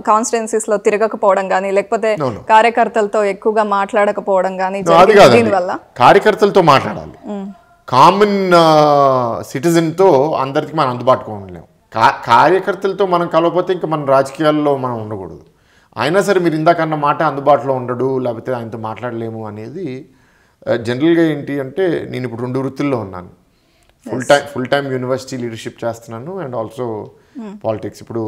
కాన్స్టిట్యున్సీస్లో తిరగకపోవడం కానీ లేకపోతే కార్యకర్తలతో ఎక్కువగా మాట్లాడకపోవడం కానీ దీనివల్ల? కార్యకర్తలతో మాట్లాడాలి, కామన్ సిటిజన్తో అందరికి మనం అందుబాటులో ఉండలేము. కార్యకర్తలతో మనం కలవకపోతే ఇంకా మన రాజకీయాల్లో మనం ఉండకూడదు. అయినా సరే మీరు ఇందాకన్న మాట అందుబాటులో ఉండడు లేకపోతే ఆయనతో మాట్లాడలేము అనేది జనరల్గా ఏంటి అంటే, నేను ఇప్పుడు 2 వృత్తుల్లో ఉన్నాను. ఫుల్ టైమ్ యూనివర్సిటీ లీడర్షిప్ చేస్తున్నాను అండ్ ఆల్సో పాలిటిక్స్. ఇప్పుడు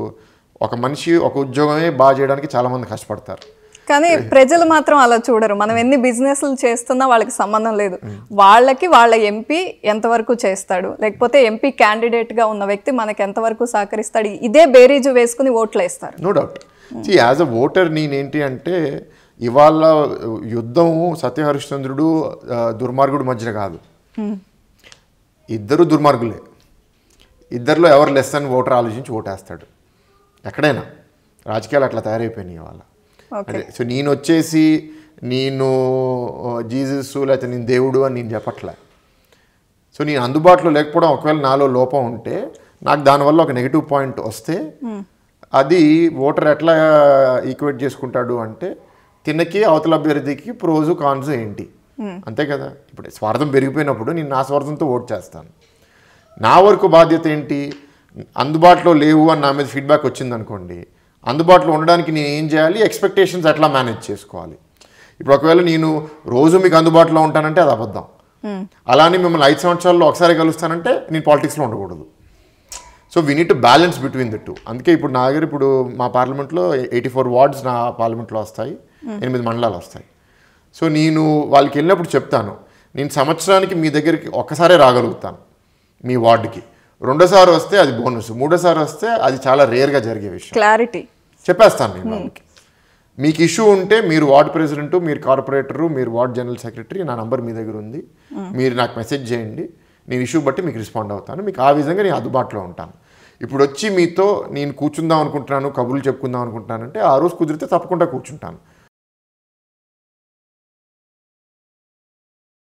ఒక మనిషి ఒక ఉద్యోగమే బాగా చేయడానికి చాలామంది కష్టపడతారు, కానీ ప్రజలు మాత్రం అలా చూడరు. మనం ఎన్ని బిజినెస్లు చేస్తున్నా వాళ్ళకి సంబంధం లేదు. వాళ్ళకి వాళ్ళ ఎంపీ ఎంతవరకు చేస్తాడు, లేకపోతే ఎంపీ క్యాండిడేట్గా ఉన్న వ్యక్తి మనకి ఎంతవరకు సహకరిస్తాడు, ఇదే బేరీజు వేసుకుని ఓట్లు వేస్తారు. No doubt. As a voter నేనేంటి అంటే, ఇవాళ యుద్ధం సత్యహరిశ్చంద్రుడు దుర్మార్గుడు మధ్యన కాదు, ఇద్దరు దుర్మార్గులే. ఇద్దరిలో ఎవరు లెస్ అని ఓటర్ ఆలోచించి ఓటేస్తాడు. ఎక్కడైనా రాజకీయాలు అట్లా తయారైపోయినాయి ఇవాళ. అదే సో నేను వచ్చేసి నేను జీసస్ లేకపోతే నేను దేవుడు అని నేను చెప్పట్లే. సో నేను అందుబాటులో లేకపోవడం, ఒకవేళ నాలో లోపం ఉంటే నాకు దానివల్ల ఒక నెగిటివ్ పాయింట్ వస్తే అది ఓటర్ ఎట్లా ఈక్వేట్ చేసుకుంటాడు అంటే, తినకి అవతల అభ్యర్థికి ప్రోజు కాన్స్ ఏంటి, అంతే కదా. ఇప్పుడు స్వార్థం పెరిగిపోయినప్పుడు నేను నా స్వార్థంతో ఓట్ చేస్తాను. నా వరకు బాధ్యత ఏంటి, అందుబాటులో లేవు అని నా మీద ఫీడ్బ్యాక్ వచ్చిందనుకోండి, అందుబాటులో ఉండడానికి నేను ఏం చేయాలి, ఎక్స్పెక్టేషన్స్ ఎట్లా మేనేజ్ చేసుకోవాలి. ఇప్పుడు ఒకవేళ నేను రోజు మీకు అందుబాటులో ఉంటానంటే అది అబద్ధం. అలానే మిమ్మల్ని 5 సంవత్సరాల్లో ఒకసారి కలుస్తానంటే నేను పాలిటిక్స్లో ఉండకూడదు. So we need to balance between the two. అందుకే ఇప్పుడు నా దగ్గర ఇప్పుడు మా పార్లమెంట్లో 84 వార్డ్స్ నా పార్లమెంట్లో వస్తాయి, 8 మండలాలు వస్తాయి. సో నేను వాళ్ళకి వెళ్ళినప్పుడు చెప్తాను, నేను సంవత్సరానికి మీ దగ్గరికి ఒక్కసారే రాగలుగుతాను మీ వార్డుకి, రెండోసారి వస్తే అది బోనస్, మూడోసారి వస్తే అది చాలా రేర్గా జరిగే విషయం. క్లారిటీ చెప్పేస్తాను నేను వాళ్ళకి. మీకు ఇష్యూ ఉంటే మీరు వార్డ్ ప్రెసిడెంట్, మీరు కార్పొరేటరు, మీరు వార్డ్ జనరల్ సెక్రటరీ, నా నంబర్ మీ దగ్గర ఉంది, మీరు నాకు మెసేజ్ చేయండి, నేను ఇష్యూ బట్టి మీకు రెస్పాండ్ అవుతాను, మీకు ఆ విధంగా నేను అందుబాటులో ఉంటాను. ఇప్పుడు వచ్చి మీతో నేను కూర్చుందాం అనుకుంటున్నాను, కబుర్లు చెప్పుకుందాం అనుకుంటున్నానంటే ఆ రోజు కుదిరితే తప్పకుండా కూర్చుంటాను.